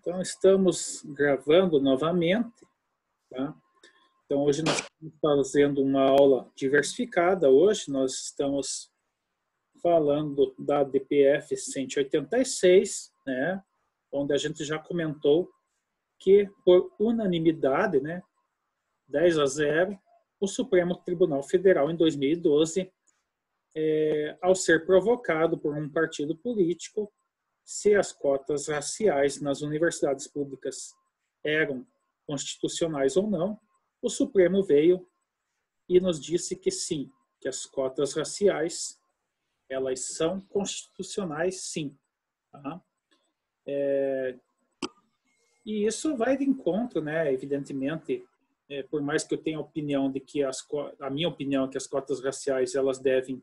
Então, estamos gravando novamente, tá? Então, hoje nós estamos fazendo uma aula diversificada. Hoje nós estamos falando da DPF 186, né? Onde a gente já comentou que, por unanimidade, né, 10-0, o Supremo Tribunal Federal, em 2012, ao ser provocado por um partido político, se as cotas raciais nas universidades públicas eram constitucionais ou não, o Supremo veio e nos disse que sim, que as cotas raciais, elas são constitucionais, sim. Tá? E isso vai de encontro, né? Evidentemente, por mais que eu tenha a opinião de que a minha opinião é que as cotas raciais elas devem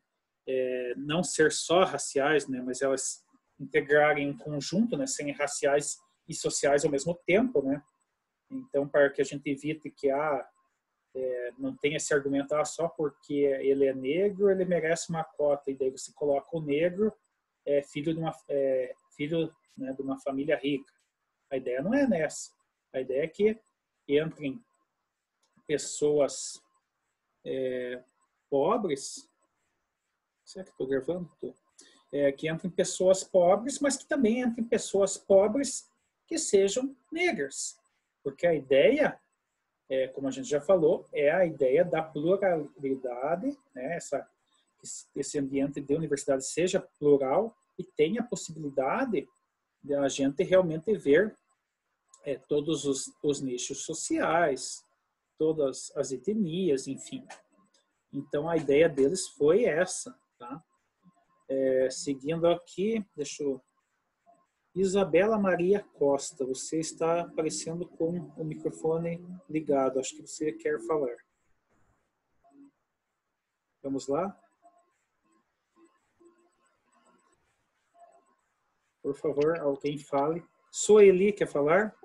não ser só raciais, né? Mas elas integrarem um conjunto, né? Serem raciais e sociais ao mesmo tempo, né? Então, para que a gente evite que não tenha esse argumento só porque ele é negro, ele merece uma cota, e daí você coloca o negro filho né, de uma família rica. A ideia não é nessa. A ideia é que entrem pessoas pobres. Será que estou gravando? Que entrem pessoas pobres, mas que também entrem pessoas pobres que sejam negras. Porque a ideia, como a gente já falou, é a ideia da pluralidade, né? Esse ambiente de universidade seja plural e tenha a possibilidade de a gente realmente ver todos os nichos sociais, todas as etnias, enfim. Então, a ideia deles foi essa, tá? Seguindo aqui, Isabela Maria Costa, você está aparecendo com o microfone ligado. Acho que você quer falar. Vamos lá? Por favor, alguém fale. Sueli, quer falar?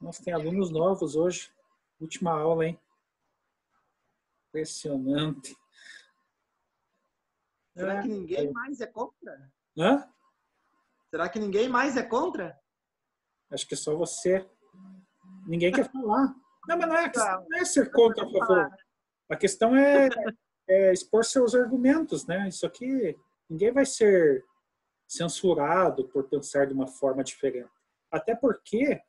Nossa, tem alunos novos hoje. Última aula, hein? Impressionante. Será que ninguém mais é contra? Hã? Será que ninguém mais é contra? Acho que é só você. Ninguém quer falar. Não, mas não é ser contra a favor. A questão é expor seus argumentos, né? Isso aqui, ninguém vai ser censurado por pensar de uma forma diferente. Até porque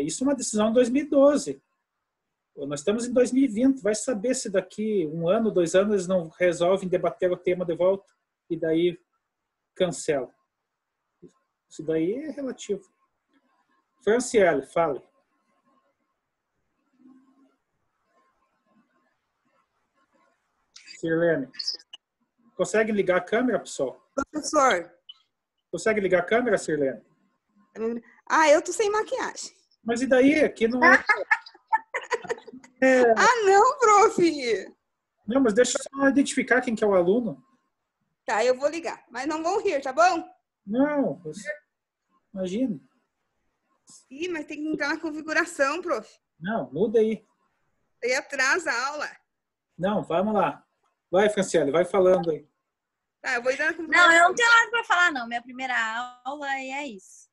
isso é uma decisão de 2012. Nós estamos em 2020. Vai saber se daqui 1 ano, 2 anos, eles não resolvem debater o tema de volta e daí cancela. Isso daí é relativo. Franciele, fale. Sirlene. Consegue ligar a câmera, pessoal? Professor. Consegue ligar a câmera, Sirlene? Eu tô sem maquiagem. Mas e daí? Aqui não é... não, prof. Não, mas deixa eu só identificar quem que é o aluno. Tá, eu vou ligar. Mas não vão rir, tá bom? Não, imagina. Ih, mas tem que entrar na configuração, prof. Não, muda aí. Aí atrasa a aula. Não, vamos lá. Vai, Franciele, vai falando aí. Tá, eu vou entrar na configuração. Não, eu não tenho nada pra falar, não. Minha primeira aula é isso.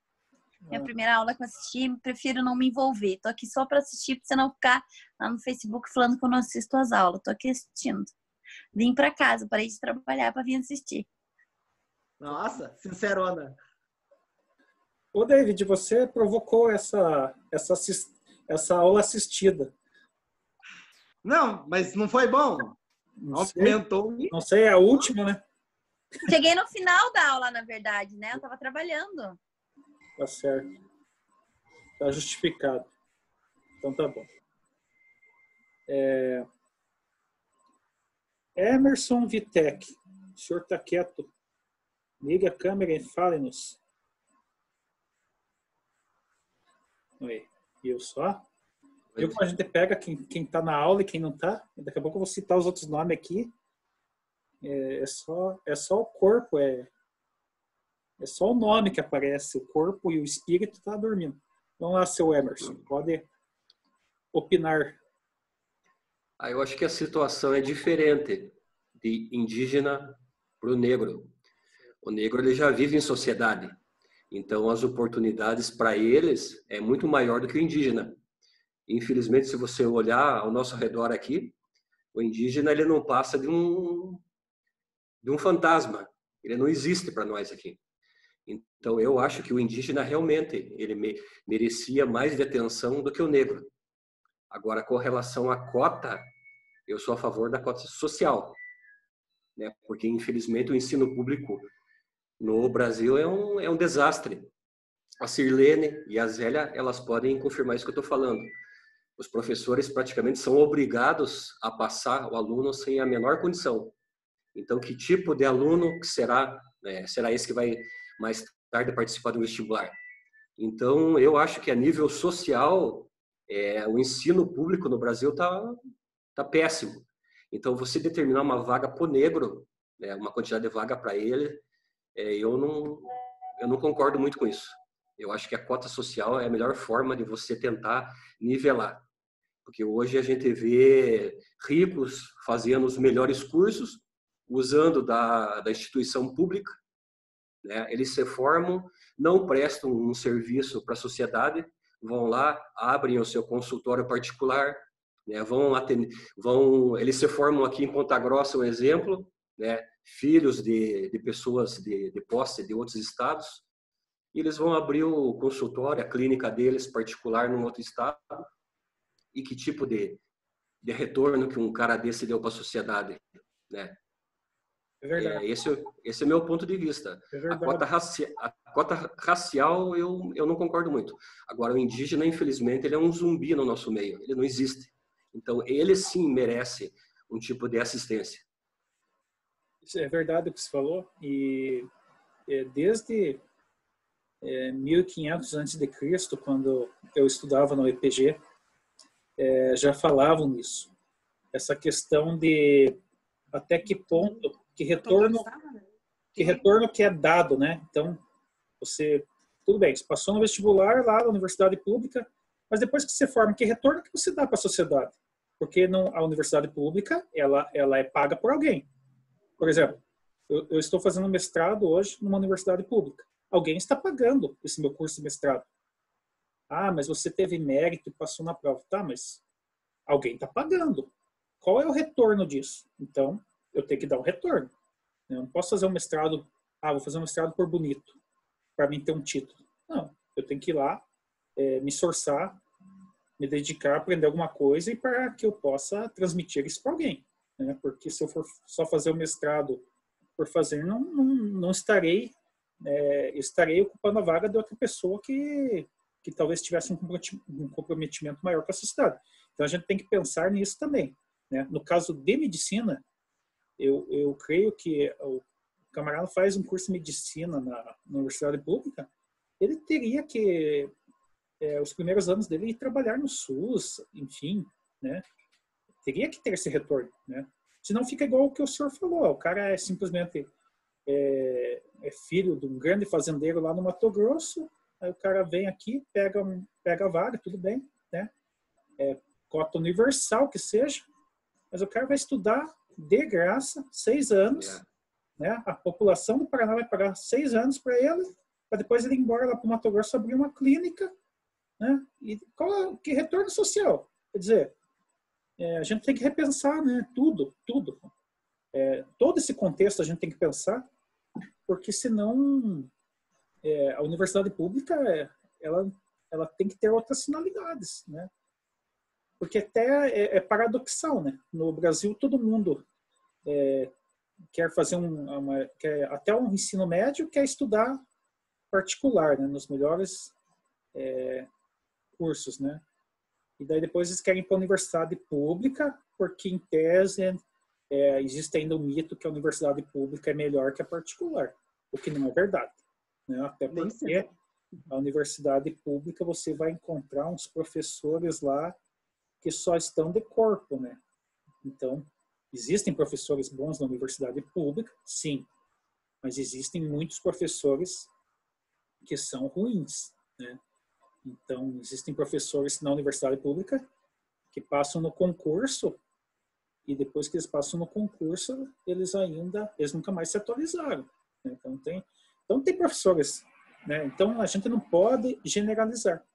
Minha primeira aula que eu assisti, prefiro não me envolver. Tô aqui só para assistir, pra você não ficar lá no Facebook falando que eu não assisto as aulas. Tô aqui assistindo. Vim para casa, parei de trabalhar para vir assistir. Nossa, sincerona. Ô, David, você provocou essa aula assistida. Não, mas não foi bom. Não sei, é a última, né? Cheguei no final da aula, na verdade, né? Eu tava trabalhando. Tá certo. Tá justificado. Então tá bom. Emerson Vitec. O senhor tá quieto. Liga a câmera e fale-nos. Oi. Viu só? Viu como a gente pega quem tá na aula e quem não tá? Daqui a pouco eu vou citar os outros nomes aqui. É só o corpo, é só o nome que aparece. O corpo e o espírito tá dormindo. Vamos lá, seu Emerson. Pode opinar. Eu acho que a situação é diferente de indígena para o negro. O negro ele já vive em sociedade, então as oportunidades para eles é muito maior do que o indígena. Infelizmente, se você olhar ao nosso redor aqui, o indígena ele não passa de um fantasma, ele não existe para nós aqui. Então eu acho que o indígena realmente ele merecia mais de atenção do que o negro. Agora, com relação à cota, eu sou a favor da cota social, né? Porque infelizmente o ensino público no Brasil é um desastre. A Sirlene e a Zélia, elas podem confirmar isso que eu estou falando. Os professores praticamente são obrigados a passar o aluno sem a menor condição. Então, que tipo de aluno que será, né, será esse que vai mais tarde participar do vestibular? Então, eu acho que a nível social, o ensino público no Brasil tá péssimo. Então, você determinar uma vaga para o negro, né, uma quantidade de vaga para ele, eu não concordo muito com isso. Eu acho que a cota social é a melhor forma de você tentar nivelar. Porque hoje a gente vê ricos fazendo os melhores cursos, usando da instituição pública, né? Eles se formam, não prestam um serviço para a sociedade, vão lá, abrem o seu consultório particular, né? Eles se formam aqui em Ponta Grossa, um exemplo, né? Filhos de pessoas de posse de outros estados, e eles vão abrir o consultório, a clínica deles particular num outro estado. E que tipo de retorno que um cara desse deu para a sociedade, né? É verdade. Esse é o meu ponto de vista. É A verdade. cota racial eu não concordo muito. Agora, o indígena, infelizmente, ele é um zumbi no nosso meio. Ele não existe. Então, ele sim merece um tipo de assistência. Isso é verdade o que você falou. E desde 1500 a.C., quando eu estudava no EPG, já falavam nisso. Essa questão de até que ponto, que retorno que é dado, né? Então, tudo bem, você passou no vestibular lá na universidade pública, mas depois que você forma, que retorno que você dá para a sociedade? Porque a universidade pública, ela é paga por alguém. Por exemplo, eu estou fazendo mestrado hoje numa universidade pública. Alguém está pagando esse meu curso de mestrado. Ah, mas você teve mérito e passou na prova. Tá, mas alguém está pagando. Qual é o retorno disso? Então, eu tenho que dar um retorno. Eu não posso fazer um mestrado, vou fazer um mestrado por bonito, para mim ter um título. Não, eu tenho que ir lá, me esforçar, me dedicar a aprender alguma coisa e para que eu possa transmitir isso para alguém. Né? Porque se eu for só fazer o mestrado por fazer, não estarei, estarei ocupando a vaga de outra pessoa que talvez tivesse um comprometimento maior com a sociedade. Então, a gente tem que pensar nisso também. Né? No caso de medicina, eu creio que o camarada faz um curso de medicina na universidade pública, ele teria que, os primeiros anos dele, ir trabalhar no SUS, enfim, né? Teria que ter esse retorno. Né? Senão fica igual o que o senhor falou, o cara é simplesmente filho de um grande fazendeiro lá no Mato Grosso, aí o cara vem aqui, pega a vaga, tudo bem, né? Cota universal que seja, mas o cara vai estudar de graça 6 anos, né? A população do Paraná vai pagar 6 anos para ele, para depois ele ir embora lá para o Mato Grosso abrir uma clínica, né? E que retorno social? Quer dizer, a gente tem que repensar, né? Tudo. Todo esse contexto a gente tem que pensar, porque senão a universidade pública ela tem que ter outras finalidades, né? Porque até é paradoxal, né? No Brasil todo mundo quer fazer até um ensino médio, quer estudar particular, né? Nos melhores cursos, né? E daí depois eles querem ir para a universidade pública, porque em tese existe ainda o mito que a universidade pública é melhor que a particular, o que não é verdade. Né? Até porque a universidade pública você vai encontrar uns professores lá que só estão de corpo, né? Então, existem professores bons na universidade pública, sim, mas existem muitos professores que são ruins, né? Então, existem professores na universidade pública que passam no concurso e depois que eles passam no concurso, eles nunca mais se atualizaram. Né? Então tem professores, né? Então a gente não pode generalizar.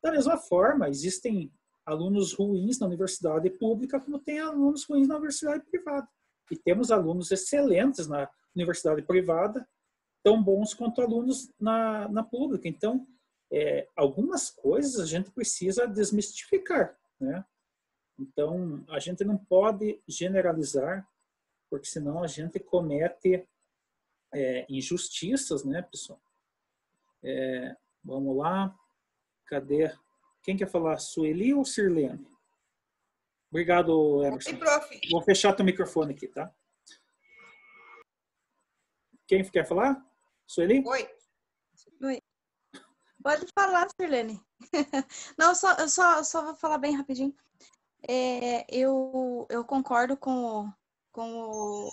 Da mesma forma, existem alunos ruins na universidade pública, como tem alunos ruins na universidade privada. E temos alunos excelentes na universidade privada, tão bons quanto alunos na pública. Então, algumas coisas a gente precisa desmistificar, né? Então, a gente não pode generalizar, porque senão a gente comete injustiças, né, pessoal? Vamos lá. Cadê? Quem quer falar? Sueli ou Sirlene? Obrigado, Emerson. Oi, prof. Vou fechar teu microfone aqui, tá? Quem quer falar? Sueli? Oi. Pode falar, Sirlene. Não, eu só vou falar bem rapidinho. Eu concordo com o...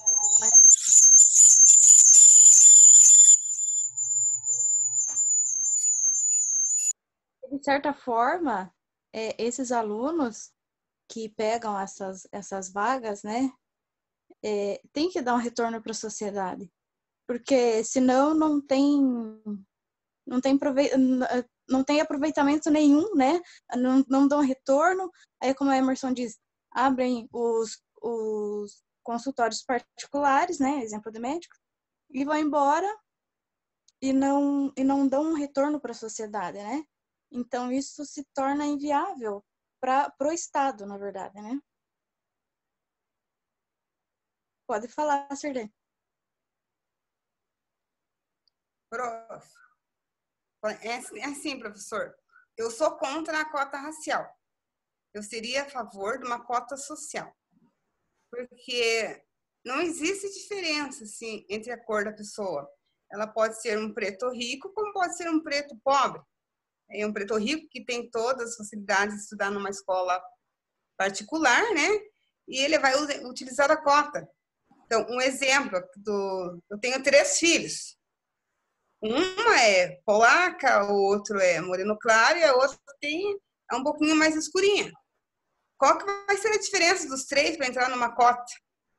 De certa forma, esses alunos que pegam essas vagas, né, tem que dar um retorno para a sociedade, porque senão não tem aproveitamento nenhum, né? Não dão retorno. Aí, como a Emerson diz, abrem os consultórios particulares, né? Exemplo de médico, e vão embora e não dão um retorno para a sociedade, né? Então, isso se torna inviável para o Estado, na verdade, né? Pode falar, Sirlene. Prof. É assim, professor. Eu sou contra a cota racial. Eu seria a favor de uma cota social. Porque não existe diferença, assim, entre a cor da pessoa. Ela pode ser um preto rico, como pode ser um preto pobre. É um preto rico que tem todas as facilidades de estudar numa escola particular, né? E ele vai utilizar a cota. Então, um exemplo, eu tenho 3 filhos. Uma é polaca, o outro é moreno claro e a outra é um pouquinho mais escurinha. Qual que vai ser a diferença dos 3 para entrar numa cota,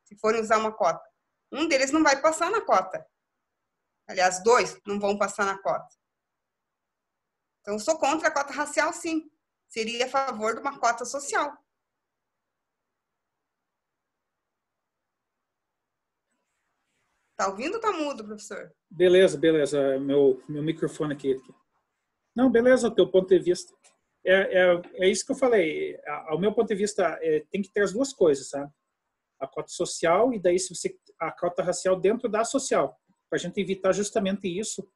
se forem usar uma cota? Um deles não vai passar na cota. Aliás, 2 não vão passar na cota. Então, eu sou contra a cota racial, sim. Seria a favor de uma cota social. Tá ouvindo ou tá mudo, professor? Beleza. Meu microfone aqui. Não, beleza, o teu ponto de vista. É isso que eu falei. Ao meu ponto de vista, tem que ter as duas coisas, sabe? A cota social e daí a cota racial dentro da social. Para a gente evitar justamente isso,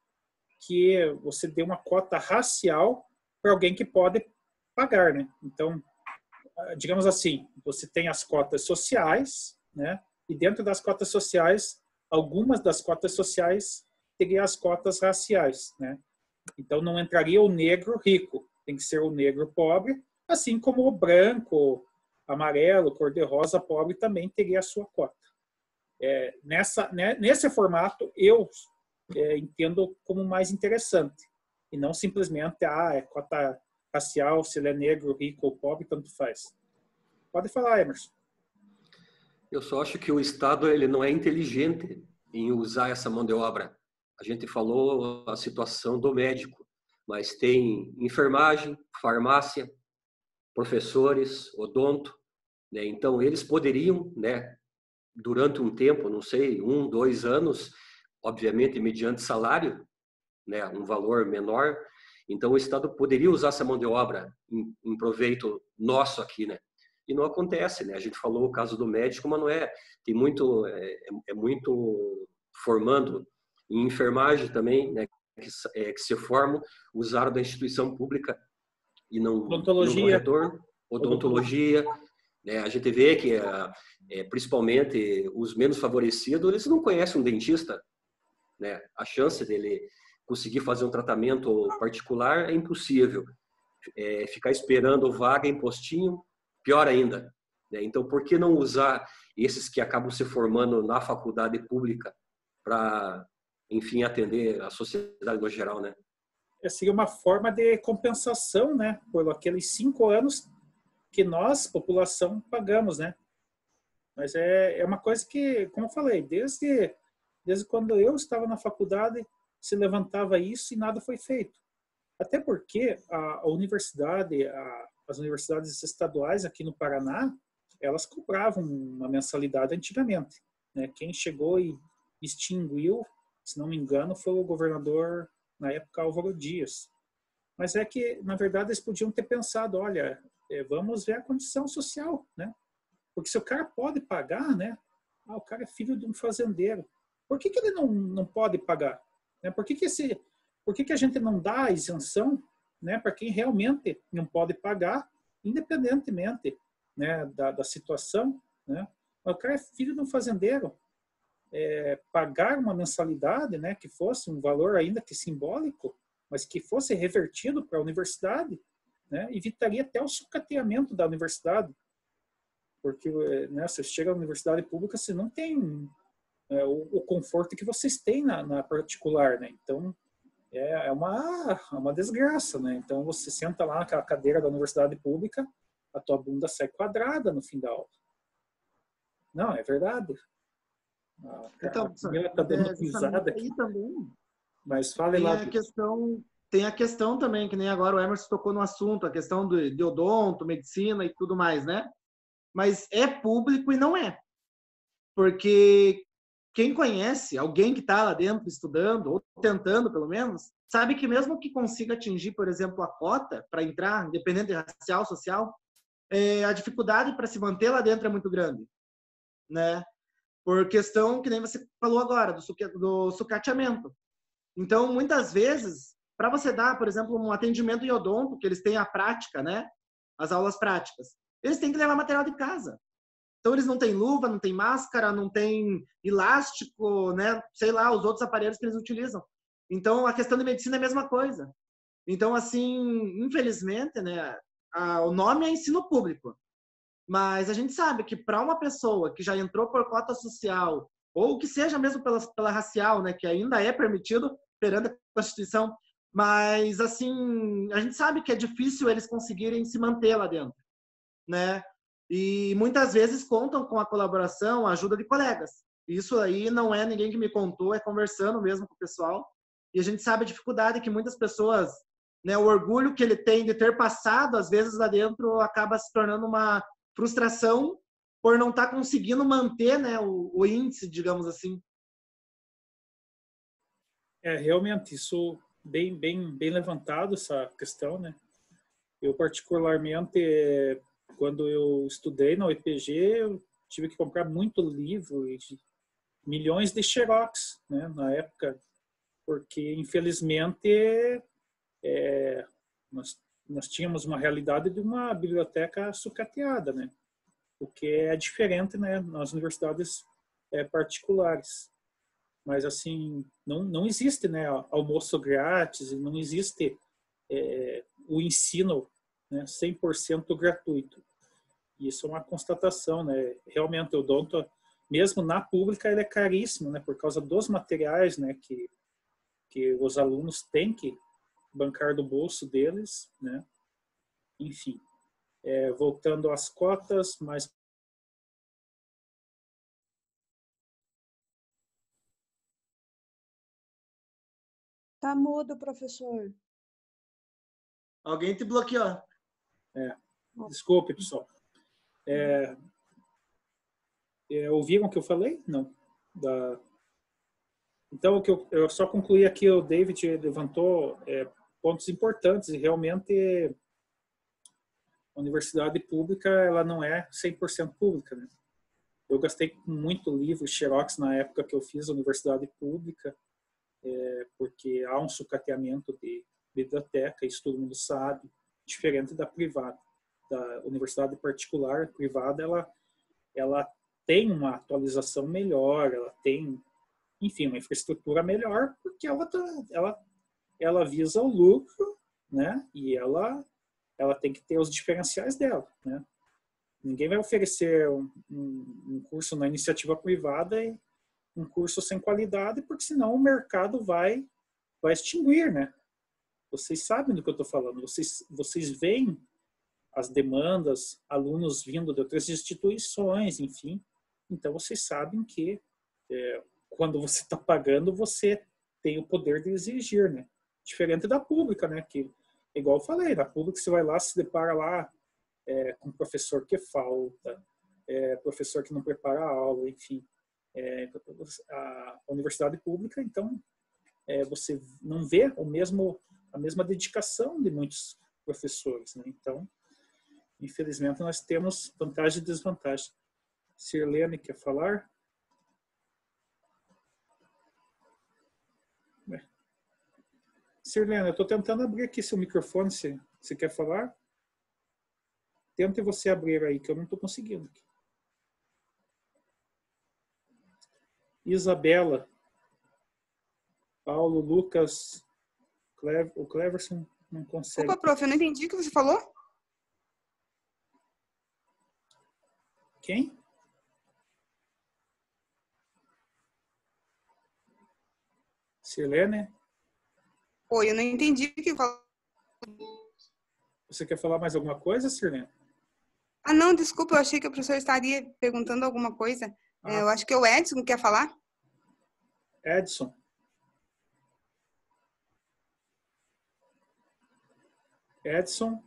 que você dê uma cota racial para alguém que pode pagar, né? Então, digamos assim, você tem as cotas sociais, né? E dentro das cotas sociais, algumas das cotas sociais teriam as cotas raciais, né? Então, não entraria o negro rico, tem que ser o negro pobre, assim como o branco, amarelo, cor-de-rosa pobre também teria a sua cota. Nesse formato, eu entendo como mais interessante, e não simplesmente, é cota racial, se ele é negro, rico ou pobre, tanto faz. Pode falar, Emerson. Eu só acho que o Estado ele não é inteligente em usar essa mão de obra. A gente falou a situação do médico, mas tem enfermagem, farmácia, professores, odonto, né? Então, eles poderiam, né, durante um tempo, não sei, 1, 2 anos, obviamente, mediante salário, né, um valor menor. Então, o Estado poderia usar essa mão de obra em proveito nosso aqui, né? E não acontece, né? A gente falou o caso do médico, mas não é. Tem muito, muito formando em enfermagem também, né? Que se formam, usaram da instituição pública e não dão retorno. Odontologia. Né? A gente vê que, principalmente, os menos favorecidos, eles não conhecem um dentista. Né? A chance dele conseguir fazer um tratamento particular é impossível. Ficar esperando vaga em postinho, pior ainda. Né? Então, por que não usar esses que acabam se formando na faculdade pública para, enfim, atender a sociedade no geral, né? Seria uma forma de compensação, né? Por aqueles 5 anos que nós, população, pagamos, né? Mas é uma coisa que, como eu falei, desde quando eu estava na faculdade, se levantava isso e nada foi feito. Até porque a universidade, as universidades estaduais aqui no Paraná, elas cobravam uma mensalidade antigamente, né? Quem chegou e extinguiu, se não me engano, foi o governador, na época, Álvaro Dias. Mas é que, na verdade, eles podiam ter pensado, olha, vamos ver a condição social, né? Porque se o cara pode pagar, né? O cara é filho de um fazendeiro. Por que ele não pode pagar? Né? Por que a gente não dá a isenção, né, para quem realmente não pode pagar, independentemente, né, da situação, né? O cara é filho de um fazendeiro. Pagar uma mensalidade, né, que fosse um valor ainda que simbólico, mas que fosse revertido para a universidade, né, evitaria até o sucateamento da universidade. Porque, né, você chega à universidade pública, você não tem o conforto que vocês têm na particular, né? Então, é uma desgraça, né? Então, você senta lá naquela cadeira da universidade pública, a tua bunda sai quadrada no fim da aula. Não, é verdade. Então, A Camila está dando risada aqui. Também Mas fale lá. Tem a questão também, que nem agora o Emerson tocou no assunto, a questão de odonto, medicina e tudo mais, né? Mas é público e não é. Porque quem conhece, alguém que está lá dentro estudando, ou tentando pelo menos, sabe que mesmo que consiga atingir, por exemplo, a cota para entrar, independente de racial, social, a dificuldade para se manter lá dentro é muito grande, né? Por questão que nem você falou agora, do sucateamento. Então, muitas vezes, para você dar, por exemplo, um atendimento em odonto, que eles têm a prática, né? As aulas práticas, eles têm que levar material de casa. Então, eles não têm luva, não têm máscara, não têm elástico, né? Sei lá, os outros aparelhos que eles utilizam. Então, a questão de medicina é a mesma coisa. Então, assim, infelizmente, né? O nome é ensino público. Mas a gente sabe que para uma pessoa que já entrou por cota social, ou que seja mesmo pela racial, né? Que ainda é permitido perante a Constituição, mas, assim, a gente sabe que é difícil eles conseguirem se manter lá dentro, né? E muitas vezes contam com a colaboração, a ajuda de colegas. Isso aí não é ninguém que me contou, é conversando mesmo com o pessoal. E a gente sabe a dificuldade que muitas pessoas, né, o orgulho que ele tem de ter passado, às vezes lá dentro, acaba se tornando uma frustração por não estar conseguindo manter, né, o índice, digamos assim. Realmente, isso bem levantado, essa questão, né? Eu, particularmente, quando eu estudei na UEPG, eu tive que comprar muito livro e milhões de xerox, né, na época, porque, infelizmente, nós tínhamos uma realidade de uma biblioteca sucateada, né, o que é diferente, né, nas universidades particulares. Mas, assim, não existe, né, almoço grátis, não existe o ensino, né, 100% gratuito. Isso é uma constatação, né? Realmente, o odonto, mesmo na pública, ele é caríssimo, né? Por causa dos materiais, né? Que os alunos têm que bancar do bolso deles, né? Enfim, voltando às cotas, mas Tá mudo, professor. Alguém te bloqueou. Desculpe, pessoal. Ouviram o que eu falei? Não. Então, o que eu só concluí aqui, o David levantou pontos importantes e realmente a universidade pública, ela não é 100% pública, né? Eu gastei muito livro xerox na época que eu fiz a universidade pública, porque há um sucateamento de biblioteca, isso todo mundo sabe, diferente da privada. Da universidade particular, privada, ela tem uma atualização melhor, ela tem, enfim, uma infraestrutura melhor, porque ela visa o lucro, né? E ela tem que ter os diferenciais dela, né? Ninguém vai oferecer um curso na iniciativa privada e um curso sem qualidade, porque senão o mercado vai extinguir, né? Vocês sabem do que eu estou falando. Vocês veem as demandas, alunos vindo de outras instituições, enfim. Então, vocês sabem que quando você está pagando, você tem o poder de exigir, né? Diferente da pública, né? Que, igual eu falei, na pública você vai lá, se depara lá com um professor que falta, professor que não prepara a aula, enfim. A universidade pública, então, você não vê a mesma dedicação de muitos professores, né? Então, infelizmente, nós temos vantagem e desvantagem. Sirlene quer falar? Sirlene, eu estou tentando abrir aqui seu microfone. Você quer falar? Tente você abrir aí, que eu não estou conseguindo. Isabela, Paulo, Lucas, o Cleverson não consegue. Desculpa, prof, eu não entendi o que você falou. Quem? Sirlene? Oi, eu não entendi o que falou. Você quer falar mais alguma coisa, Sirlene? Ah, não, desculpa, eu achei que o professor estaria perguntando alguma coisa. Eu acho que é o Edson que quer falar. Edson. Edson.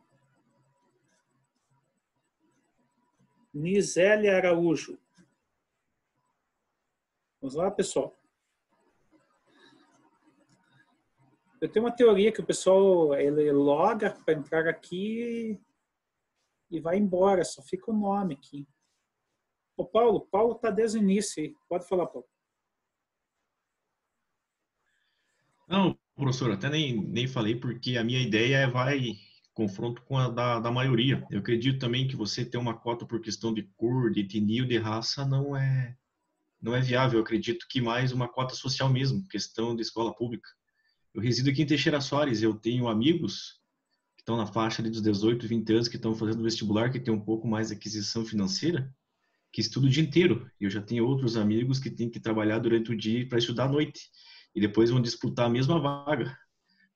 Nisélia Araújo. Vamos lá, pessoal. Eu tenho uma teoria que o pessoal ele loga para entrar aqui e vai embora, só fica o nome aqui. O Paulo está desde o início aí. Pode falar, Paulo. Não, professor, até nem falei porque a minha ideia vai confronto com a da maioria. Eu acredito também que você ter uma cota por questão de cor, de etnia ou de raça não é viável. Eu acredito que mais uma cota social mesmo, questão de escola pública. Eu resido aqui em Teixeira Soares, eu tenho amigos que estão na faixa ali dos 18, 20 anos, que estão fazendo vestibular, que tem um pouco mais de aquisição financeira, que estudam o dia inteiro. E eu já tenho outros amigos que têm que trabalhar durante o dia para estudar à noite. E depois vão disputar a mesma vaga.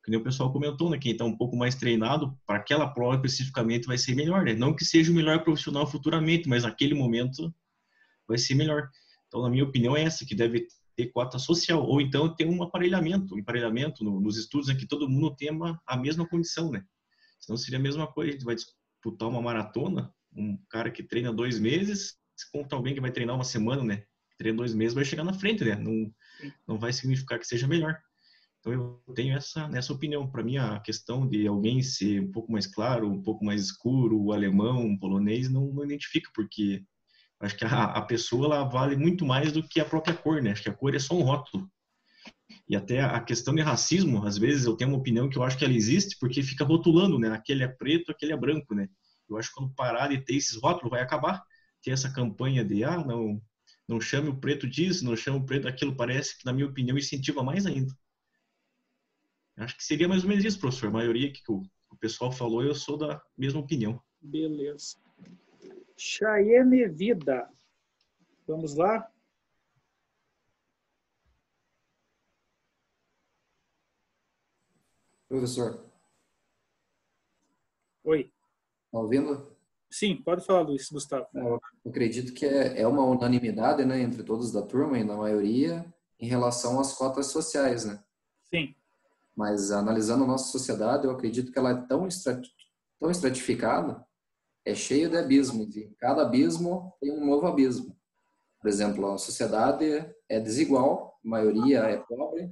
Que nem o pessoal comentou, né? Quem está um pouco mais treinado, para aquela prova especificamente vai ser melhor, né? Não que seja o melhor profissional futuramente, mas naquele momento vai ser melhor. Então, na minha opinião, é essa, que deve ter cota social, ou então ter um emparelhamento nos estudos, em que todo mundo tenha a mesma condição, né? Senão seria a mesma coisa, a gente vai disputar uma maratona, um cara que treina 2 meses, contra alguém que vai treinar uma semana, né? Que treina 2 meses, vai chegar na frente, né? Não vai significar que seja melhor. Então eu tenho essa opinião. Para mim, a questão de alguém ser um pouco mais claro, um pouco mais escuro, o alemão, o polonês, não identifica, porque acho que a pessoa ela vale muito mais do que a própria cor, né? Acho que a cor é só um rótulo. E até a questão de racismo, às vezes eu tenho uma opinião que eu acho que ela existe porque fica rotulando, né? Aquele é preto, aquele é branco, né? Eu acho que quando parar de ter esses rótulos vai acabar. Ter essa campanha de, não chame o preto disso, não chame o preto daquilo, parece que, na minha opinião, incentiva mais ainda. Acho que seria mais ou menos isso, professor. A maioria que o pessoal falou, eu sou da mesma opinião. Beleza. Chayene Vida. Vamos lá? Professor. Oi. Tá ouvindo? Sim, pode falar, Luiz Gustavo. Eu acredito que é uma unanimidade, né, entre todos da turma e na maioria em relação às cotas sociais, né? Sim. Mas analisando a nossa sociedade, eu acredito que ela é tão estratificada, é cheio de abismos, e cada abismo tem um novo abismo. Por exemplo, a sociedade é desigual, a maioria é pobre,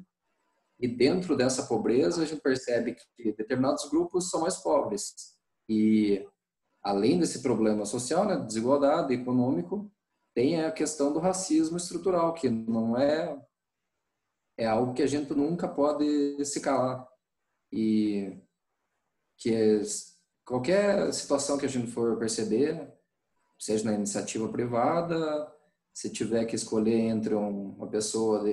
e dentro dessa pobreza a gente percebe que determinados grupos são mais pobres. E além desse problema social, né, desigualdade econômico, tem a questão do racismo estrutural, que não é algo que a gente nunca pode se calar. E que qualquer situação que a gente for perceber, seja na iniciativa privada, se tiver que escolher entre uma pessoa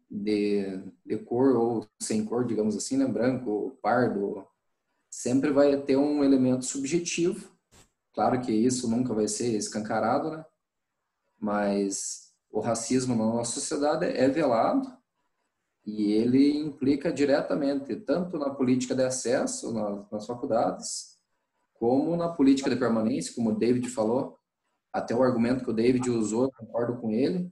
de cor ou sem cor, digamos assim, né, branco, pardo, sempre vai ter um elemento subjetivo. Claro que isso nunca vai ser escancarado, né? Mas o racismo na nossa sociedade é velado e ele implica diretamente tanto na política de acesso nas faculdades, como na política de permanência, como o David falou. Até o argumento que o David usou, eu concordo com ele,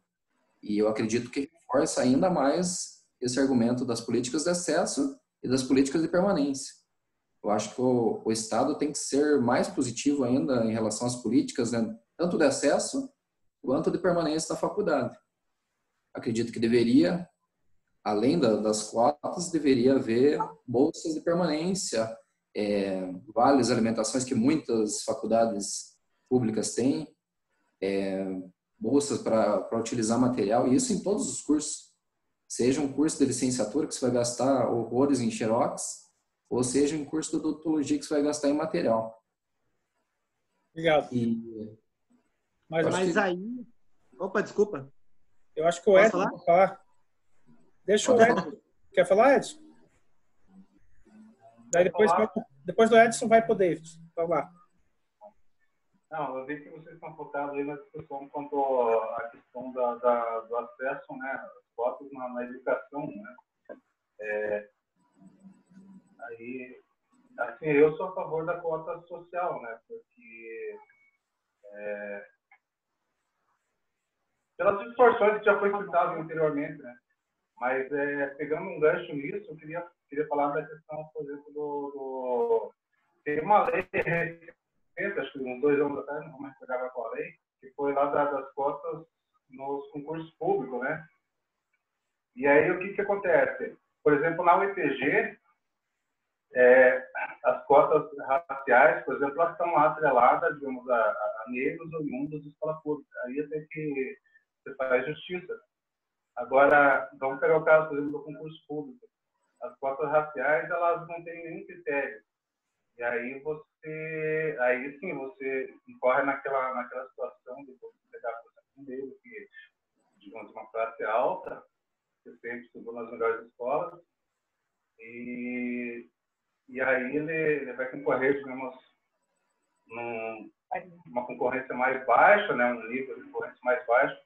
e eu acredito que reforça ainda mais esse argumento das políticas de acesso e das políticas de permanência. Eu acho que o Estado tem que ser mais positivo ainda em relação às políticas, né, tanto de acesso quanto de permanência da faculdade. Acredito que deveria, além das cotas, deveria haver bolsas de permanência, vales alimentações que muitas faculdades públicas têm, bolsas para utilizar material, e isso em todos os cursos. Seja um curso de licenciatura que você vai gastar horrores em xerox, ou seja um curso de odontologia que você vai gastar em material. Obrigado. Mas aí... Opa, desculpa. Eu acho que o Edson vai falar. Deixa o Edson. Quer falar, Edson? Daí depois do Edson vai pro David. Vamos lá. Não, eu vi que vocês estão focados aí na discussão quanto à questão do acesso, né, às cotas na educação, né. Aí, assim, eu sou a favor da cota social, né, porque pelas distorções que já foi citado anteriormente, né, mas pegando um gancho nisso, eu queria falar da questão, por exemplo, tem uma lei acho que uns 2 anos atrás, não vou mais recordar qual a lei, que foi lá das cotas nos concursos públicos, né? E aí, o que acontece? Por exemplo, na UETG, as cotas raciais, por exemplo, elas estão lá atreladas, digamos, a negros oriundos de escola pública. Aí até que você faz justiça. Agora, vamos pegar o caso, por exemplo, do concurso público. As cotas raciais, elas não têm nenhum critério. E aí sim, você incorre naquela situação de você pegar, por exemplo, um negro que, digamos, uma classe alta, que sempre estudou nas melhores escolas, e aí ele vai concorrer, digamos, numa concorrência mais baixa, né, um nível de concorrência mais baixo,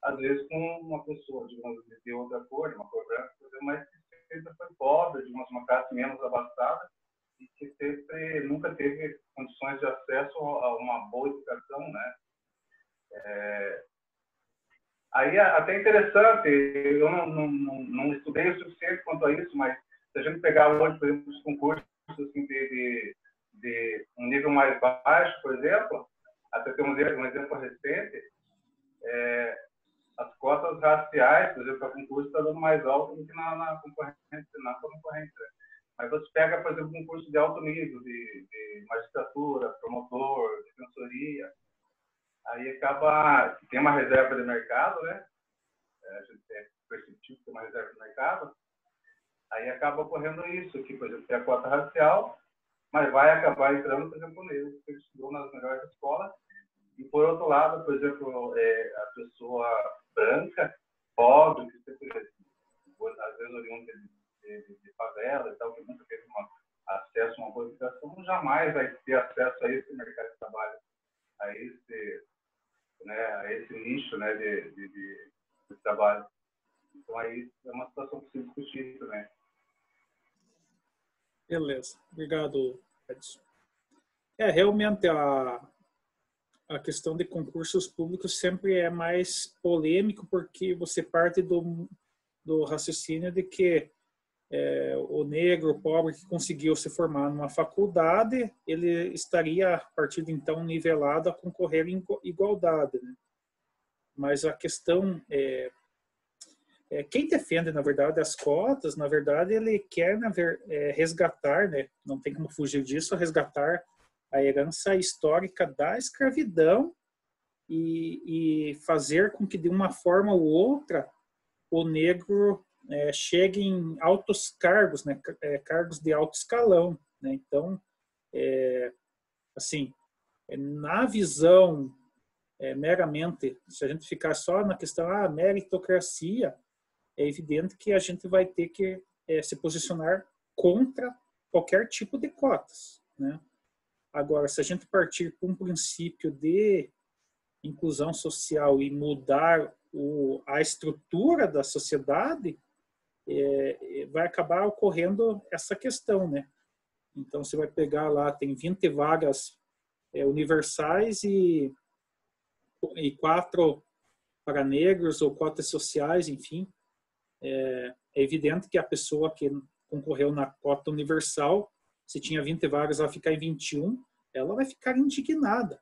às vezes com uma pessoa, digamos, de outra cor, uma cor branca, mas que sempre foi pobre, digamos, uma classe menos abastada, e que nunca teve condições de acesso a uma boa educação, né? Aí até interessante, eu não estudei o suficiente quanto a isso, mas se a gente pegar hoje, por exemplo, os concursos assim, de um nível mais baixo, por exemplo, até temos um exemplo recente, as cotas raciais, por exemplo, para concurso está dando mais alto do que na concorrência. Mas você pega, por exemplo, um curso de alto nível, de magistratura, promotor, defensoria, aí acaba, tem uma reserva de mercado, né? A gente é perceptível que tem uma reserva de mercado, aí acaba ocorrendo isso, que, por exemplo, tem a cota racial, mas vai acabar entrando, por exemplo, nele, que estudou nas melhores escolas, e por outro lado, por exemplo, a pessoa branca, pobre, que sempre, às vezes oriunda de favela e tal, que nunca teve acesso a uma boa educação, jamais vai ter acesso a esse mercado de trabalho, a esse nicho, né, de trabalho. Então, aí é uma situação que se discutir também. Beleza. Obrigado, Edson. Realmente, a questão de concursos públicos sempre é mais polêmico, porque você parte do raciocínio de que o negro, o pobre que conseguiu se formar numa faculdade, ele estaria, a partir de então, nivelado a concorrer em igualdade, né? Mas a questão quem defende, na verdade, as cotas, na verdade, ele quer resgatar, né? Não tem como fugir disso, resgatar a herança histórica da escravidão e fazer com que, de uma forma ou outra, o negro chegue em altos cargos, né? Cargos de alto escalão, né? Então, assim, na visão meramente, se a gente ficar só na questão meritocracia, é evidente que a gente vai ter que se posicionar contra qualquer tipo de cotas, né? Agora, se a gente partir para um princípio de inclusão social e mudar a estrutura da sociedade, vai acabar ocorrendo essa questão, né? Então, você vai pegar lá, tem 20 vagas universais e e 4 para negros ou cotas sociais, enfim. É evidente que a pessoa que concorreu na cota universal, se tinha 20 vagas, ela ficar em 21, ela vai ficar indignada,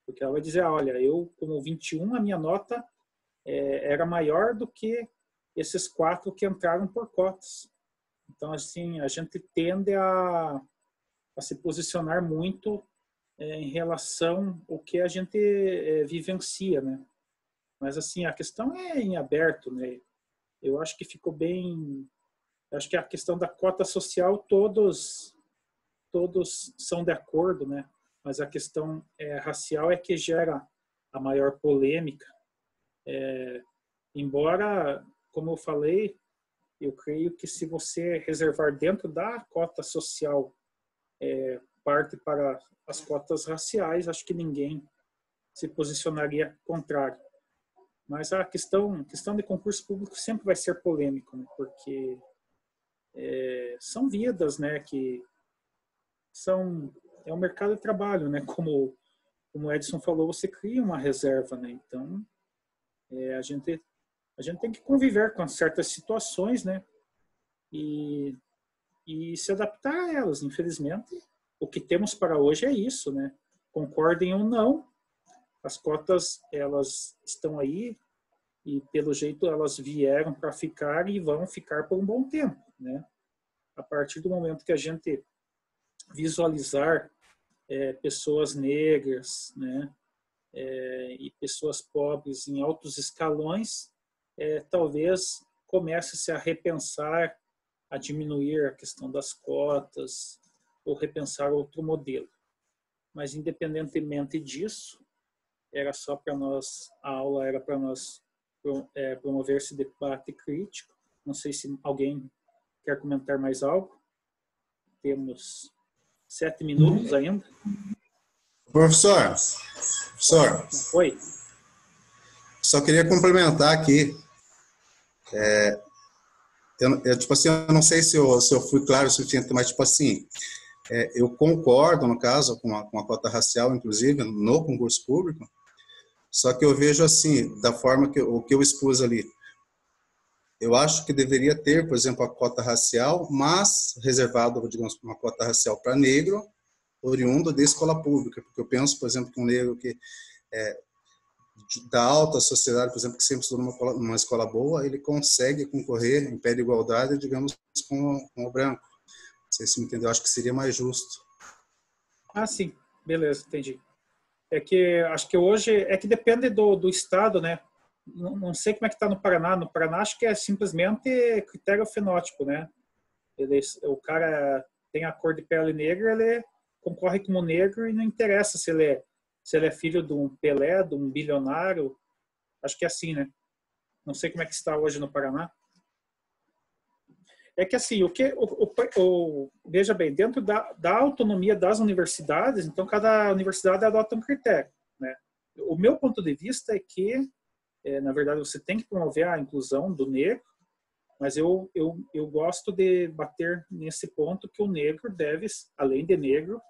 porque ela vai dizer, olha, eu como 21, a minha nota era maior do que esses 4 que entraram por cotas. Então, assim, a gente tende a se posicionar muito em relação ao que a gente vivencia, né? Mas, assim, a questão é em aberto, né? Eu acho que ficou bem... Acho que a questão da cota social, todos são de acordo, né? Mas a questão racial é que gera a maior polêmica. Embora, como eu falei, eu creio que se você reservar dentro da cota social parte para as cotas raciais, acho que ninguém se posicionaria contrário. Mas a questão de concurso público sempre vai ser polêmico, né? Porque são vidas, né, que é um mercado de trabalho, né? Como o Edson falou, você cria uma reserva, né? Então, a gente tem que conviver com certas situações, né? E se adaptar a elas. Infelizmente, o que temos para hoje é isso, né? Concordem ou não, as cotas, elas estão aí e, pelo jeito, elas vieram para ficar e vão ficar por um bom tempo, né? A partir do momento que a gente visualizar pessoas negras, né? E pessoas pobres em altos escalões, talvez comece-se a repensar, a diminuir a questão das cotas ou repensar outro modelo. Mas, independentemente disso, era só para nós, a aula era para nós promover esse debate crítico. Não sei se alguém quer comentar mais algo. Temos 7 minutos ainda. Professor, Oi. Só queria complementar aqui. Tipo assim, eu não sei se eu fui claro o suficiente, mas tipo assim, eu concordo, no caso, com a cota racial, inclusive, no concurso público, só que eu vejo assim, da forma que eu expus ali. Eu acho que deveria ter, por exemplo, a cota racial, mas reservado, digamos, uma cota racial para negro, oriundo de escola pública, porque eu penso, por exemplo, que um negro que da alta sociedade, por exemplo, que sempre estudou numa escola boa, ele consegue concorrer em pé de igualdade, digamos, com o branco. Não sei se me entendeu, acho que seria mais justo. Ah, sim. Beleza, entendi. É que acho que hoje, que depende do estado, né? Não sei como é que está no Paraná. No Paraná, acho que é simplesmente critério fenótipo, né? O cara tem a cor de pele negra, ele concorre como negro e não interessa se ele é filho de um Pelé, de um bilionário. Acho que é assim, né? Não sei como é que está hoje no Paraná. É que assim, veja bem, dentro da autonomia das universidades, então cada universidade adota um critério, né? O meu ponto de vista é que, na verdade, você tem que promover a inclusão do negro, mas eu gosto de bater nesse ponto que o negro deve, além de negro,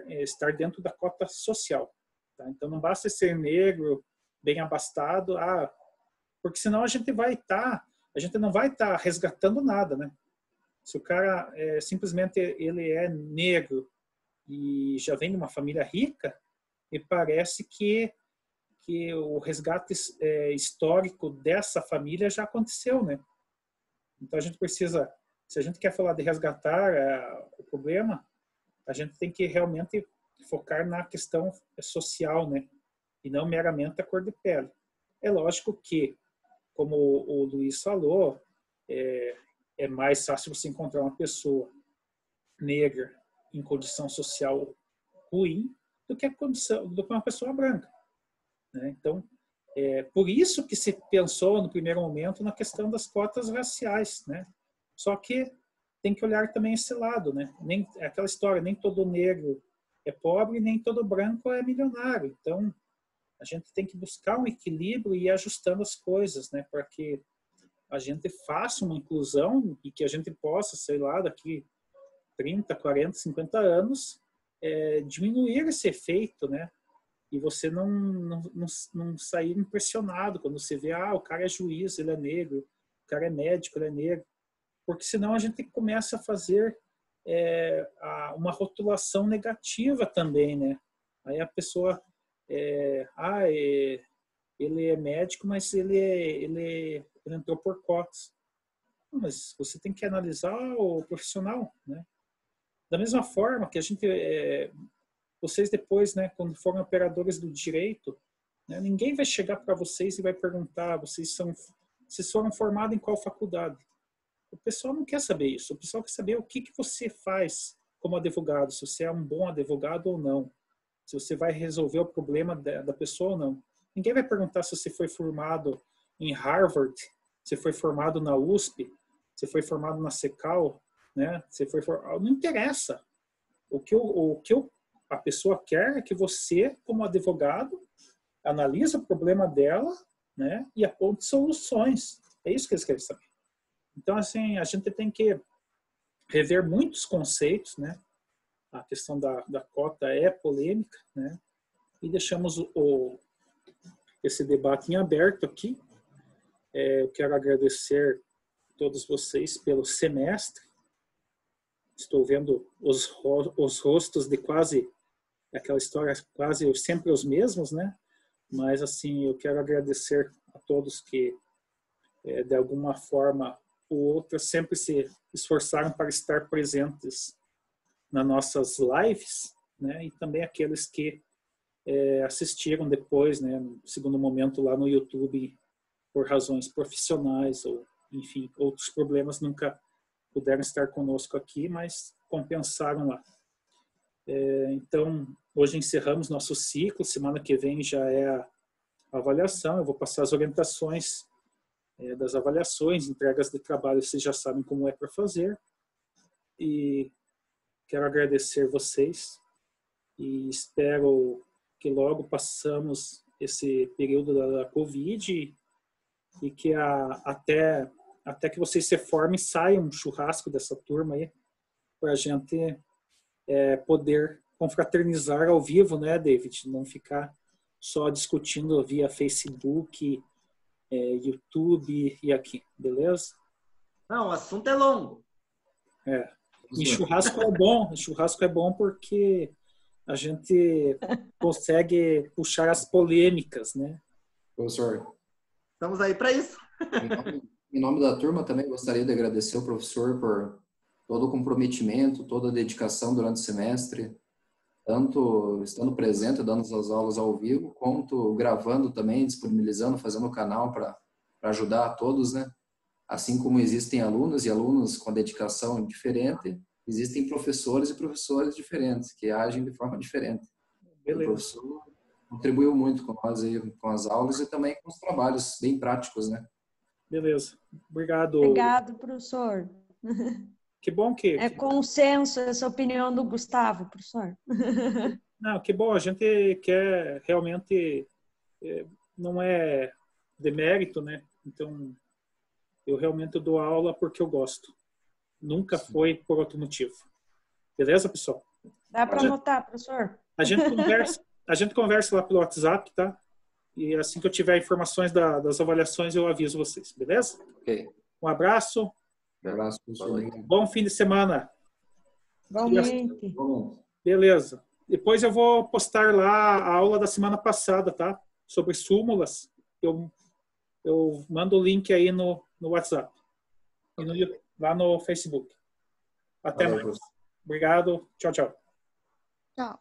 estar dentro da cota social. Tá? Então, não basta ser negro, bem abastado, porque senão a gente não vai estar resgatando nada, né? Se o cara simplesmente ele é negro e já vem de uma família rica, me parece que o resgate histórico dessa família já aconteceu, né? Então a gente precisa, se a gente quer falar de resgatar o problema, a gente tem que realmente focar na questão social, né? E não meramente a cor de pele. É lógico que, como o Luiz falou, é mais fácil você encontrar uma pessoa negra em condição social ruim do que uma pessoa branca, né? Então, por isso que se pensou no primeiro momento na questão das cotas raciais, né? Só que tem que olhar também esse lado, né? É aquela história, nem todo negro é pobre, nem todo branco é milionário. Então, a gente tem que buscar um equilíbrio e ir ajustando as coisas, né? Para que a gente faça uma inclusão e que a gente possa, sei lá, daqui 30, 40, 50 anos, diminuir esse efeito, né? e você não sair impressionado quando você vê, o cara é juiz, ele é negro, o cara é médico, ele é negro. Porque senão a gente começa a fazer uma rotulação negativa também, né? Aí a pessoa, ele é médico, mas ele entrou por cotas. Mas você tem que analisar o profissional, né? Da mesma forma que a gente, vocês depois, né, quando forem operadores do direito, né, ninguém vai chegar para vocês e vai perguntar, vocês foram formados em qual faculdade? O pessoal não quer saber isso. O pessoal quer saber o que você faz como advogado, se você é um bom advogado ou não, se você vai resolver o problema da pessoa ou não. Ninguém vai perguntar se você foi formado em Harvard, se foi formado na USP, se foi formado na Secal, né? Não interessa. O que a pessoa quer é que você, como advogado, analise o problema dela, né? E aponte soluções. É isso que eles querem saber. Então, assim, a gente tem que rever muitos conceitos, né? A questão da cota é polêmica, né? E deixamos esse debate em aberto aqui. Eu quero agradecer a todos vocês pelo semestre. Estou vendo os rostos de quase, aquela história, quase sempre os mesmos, né? Mas, assim, eu quero agradecer a todos que, de alguma forma ou outra, sempre se esforçaram para estar presentes nas nossas lives, né? E também aqueles que assistiram depois, né, no segundo momento lá no YouTube, por razões profissionais ou, enfim, outros problemas, nunca puderam estar conosco aqui, mas compensaram lá. Então, hoje encerramos nosso ciclo, semana que vem já é a avaliação, eu vou passar as orientações das avaliações, entregas de trabalho, vocês já sabem como é para fazer. E quero agradecer vocês e espero que logo passamos esse período da Covid e que até que vocês se formem, saia um churrasco dessa turma aí para a gente poder confraternizar ao vivo, né, David? Não ficar só discutindo via Facebook, YouTube e aqui, beleza? Não, o assunto é longo. E churrasco é bom. Churrasco é bom porque a gente consegue puxar as polêmicas, né? Professor. Estamos aí para isso. Em nome da turma, também gostaria de agradecer ao professor por todo o comprometimento, toda a dedicação durante o semestre, tanto estando presente, dando as aulas ao vivo, quanto gravando também, disponibilizando, fazendo o canal para ajudar a todos, né? Assim como existem alunos e alunos com dedicação diferente, existem professores e professores diferentes, que agem de forma diferente. Beleza. O professor contribuiu muito com nós aí, com as aulas e também com os trabalhos bem práticos, né? Beleza. Obrigado. Obrigado, professor. Que bom que... É consenso essa opinião do Gustavo, professor. Não, que bom. A gente quer realmente... não é demérito, né? Então, eu realmente dou aula porque eu gosto. Nunca foi por outro motivo. Beleza, pessoal? Dá para anotar, professor? A gente conversa lá pelo WhatsApp, tá? E assim que eu tiver informações das avaliações, eu aviso vocês, beleza? Ok. Um abraço. Um abraço, professor. Bom fim de semana. Igualmente. Beleza. Depois eu vou postar lá a aula da semana passada, tá? Sobre súmulas. Eu mando o link aí no WhatsApp. E lá no Facebook. Até mais. Obrigado. Tchau, tchau. Tchau.